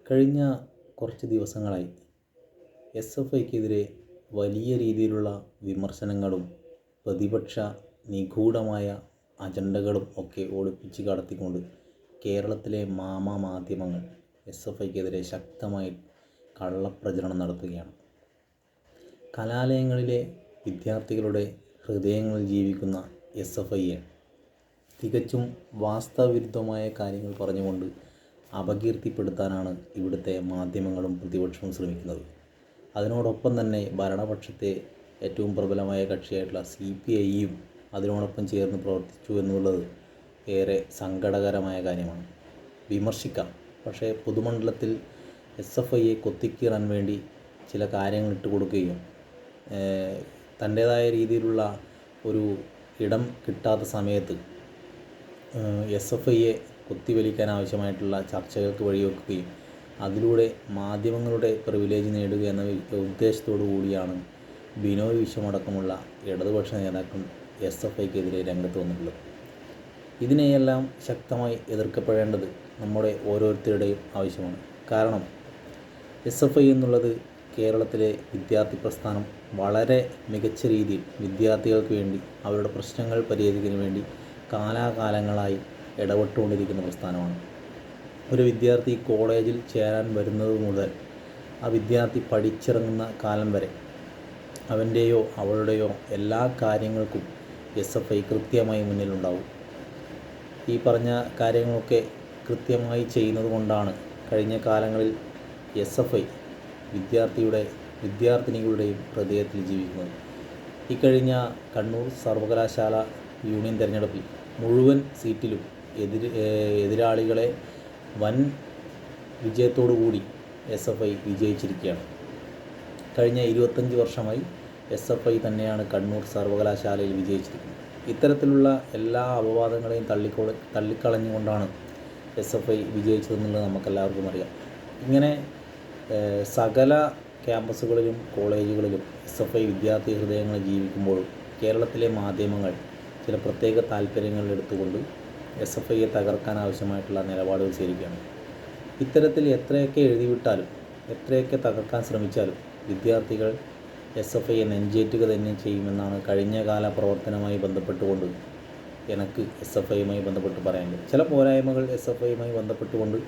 കഴിഞ്ഞ കുറച്ച് ദിവസങ്ങളായി SFIക്കെതിരെ വലിയ രീതിയിലുള്ള വിമർശനങ്ങളും പ്രതിപക്ഷ നിഗൂഢമായ അജണ്ടകളും ഒക്കെ ഒളിപ്പിച്ച് കടത്തിക്കൊണ്ട് കേരളത്തിലെ മാധ്യമങ്ങൾ SFIക്കെതിരെ ശക്തമായി കള്ളപ്രചരണം നടത്തുകയാണ്. കലാലയങ്ങളിലെ വിദ്യാർത്ഥികളുടെ ഹൃദയങ്ങളിൽ ജീവിക്കുന്ന SFIയെ തികച്ചും വാസ്തവവിരുദ്ധമായ കാര്യങ്ങൾ പറഞ്ഞുകൊണ്ട് അപകീർത്തിപ്പെടുത്താനാണ് ഇവിടുത്തെ മാധ്യമങ്ങളും പ്രതിപക്ഷവും ശ്രമിക്കുന്നത്. അതിനോടൊപ്പം തന്നെ ഭരണപക്ഷത്തെ ഏറ്റവും പ്രബലമായ കക്ഷിയായിട്ടുള്ള CPIയും അതിനോടൊപ്പം ചേർന്ന് പ്രവർത്തിച്ചു എന്നുള്ളത് ഏറെ സങ്കടകരമായ കാര്യമാണ്. വിമർശിക്കാം, പക്ഷേ പൊതുമണ്ഡലത്തിൽ SFIയെ കൊത്തിക്കീറാൻ വേണ്ടി ചില കാര്യങ്ങൾ ഇട്ട് കൊടുക്കുകയും തൻ്റേതായ രീതിയിലുള്ള ഒരു ഇടം കിട്ടാത്ത സമയത്ത് SFIയെ കുത്തിവലിക്കാൻ ആവശ്യമായിട്ടുള്ള ചർച്ചകൾക്ക് വഴിവെക്കുകയും അതിലൂടെ മാധ്യമങ്ങളുടെ പ്രിവിലേജ് നേടുക എന്ന ഉദ്ദേശത്തോടു കൂടിയാണ് ബിനോയ് വിശ്വമടക്കമുള്ള ഇടതുപക്ഷ നേതാക്കൾ SFIക്കെതിരെ രംഗത്ത് വന്നിട്ടുള്ളത്. ഇതിനെയെല്ലാം ശക്തമായി എതിർക്കപ്പെടേണ്ടത് നമ്മുടെ ഓരോരുത്തരുടെയും ആവശ്യമാണ്. കാരണം SFI എന്നുള്ളത് കേരളത്തിലെ വിദ്യാർത്ഥി പ്രസ്ഥാനം വളരെ മികച്ച രീതിയിൽ വിദ്യാർത്ഥികൾക്ക് വേണ്ടി അവരുടെ പ്രശ്നങ്ങൾ പരിഹരിക്കുന്നതിന് വേണ്ടി കാലാകാലങ്ങളായി ഇടപെട്ടുകൊണ്ടിരിക്കുന്ന പ്രസ്ഥാനമാണ്. ഒരു വിദ്യാർത്ഥി കോളേജിൽ ചേരാൻ വരുന്നത് മുതൽ ആ വിദ്യാർത്ഥി പഠിച്ചിറങ്ങുന്ന കാലം വരെ അവൻ്റെയോ അവളുടെയോ എല്ലാ കാര്യങ്ങൾക്കും SFI കൃത്യമായി മുന്നിലുണ്ടാവും. ഈ പറഞ്ഞ കാര്യങ്ങളൊക്കെ കൃത്യമായി ചെയ്യുന്നത് കൊണ്ടാണ് കഴിഞ്ഞ കാലങ്ങളിൽ SFI വിദ്യാർത്ഥിനികളുടെയും ഹൃദയത്തിൽ ജീവിക്കുന്നത്. ഇക്കഴിഞ്ഞ കണ്ണൂർ സർവകലാശാല യൂണിയൻ തിരഞ്ഞെടുപ്പിൽ മുഴുവൻ സീറ്റിലും എതിരാളികളെ വൻ വിജയത്തോടു കൂടി SFI വിജയിച്ചിരിക്കുകയാണ്. കഴിഞ്ഞ 25 വർഷമായി SFI തന്നെയാണ് കണ്ണൂർ സർവകലാശാലയിൽ വിജയിച്ചിരിക്കുന്നത്. ഇത്തരത്തിലുള്ള എല്ലാ അപവാദങ്ങളെയും തള്ളിക്കളഞ്ഞുകൊണ്ടാണ് SFI വിജയിച്ചതെന്നുള്ളത് നമുക്കെല്ലാവർക്കും അറിയാം. ഇങ്ങനെ സകല ക്യാമ്പസുകളിലും കോളേജുകളിലും SFI വിദ്യാർത്ഥി ഹൃദയങ്ങളിൽ ജീവിക്കുമ്പോഴും കേരളത്തിലെ മാധ്യമങ്ങൾ ചില പ്രത്യേക താല്പര്യങ്ങൾ എടുത്തുകൊണ്ട് SFIയെ തകർക്കാൻ ആവശ്യമായിട്ടുള്ള നിലപാടുകൾ സ്വീകരിക്കുകയാണ്. ഇത്തരത്തിൽ എത്രയൊക്കെ എഴുതിവിട്ടാലും എത്രയൊക്കെ തകർക്കാൻ ശ്രമിച്ചാലും വിദ്യാർത്ഥികൾ SFIയെ നെഞ്ചേറ്റുക തന്നെ ചെയ്യുമെന്നാണ് കഴിഞ്ഞ കാല പ്രവർത്തനവുമായി ബന്ധപ്പെട്ടുകൊണ്ട് എനിക്ക് SFIയുമായി ബന്ധപ്പെട്ട് പറയാനുള്ളത്. ചില പോരായ്മകൾ SFIയുമായി ബന്ധപ്പെട്ടുകൊണ്ട്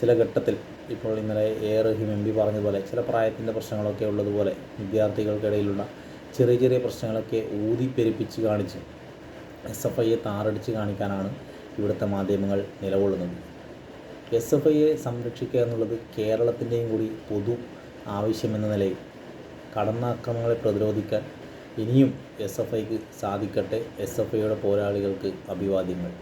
ചില ഘട്ടത്തിൽ ഇപ്പോൾ ഇന്നലെ റഹീം MP പറഞ്ഞതുപോലെ ചില പ്രായത്തിൻ്റെ പ്രശ്നങ്ങളൊക്കെ ഉള്ളതുപോലെ വിദ്യാർത്ഥികൾക്കിടയിലുള്ള ചെറിയ ചെറിയ പ്രശ്നങ്ങളൊക്കെ ഊതിപ്പെരുപ്പിച്ച് കാണിച്ച് SFIയെ താറടിച്ച് കാണിക്കാനാണ് ഇവിടുത്തെ മാധ്യമങ്ങൾ നിലകൊള്ളുന്നത്. SFIയെ സംരക്ഷിക്കുക എന്നുള്ളത് കേരളത്തിൻ്റെയും കൂടി പൊതു ആവശ്യമെന്ന നിലയിൽ കടന്നാക്രമണങ്ങളെ പ്രതിരോധിക്കാൻ ഇനിയും SFIക്ക് സാധിക്കട്ടെ. SFIയുടെ പോരാളികൾക്ക് അഭിവാദ്യങ്ങൾ.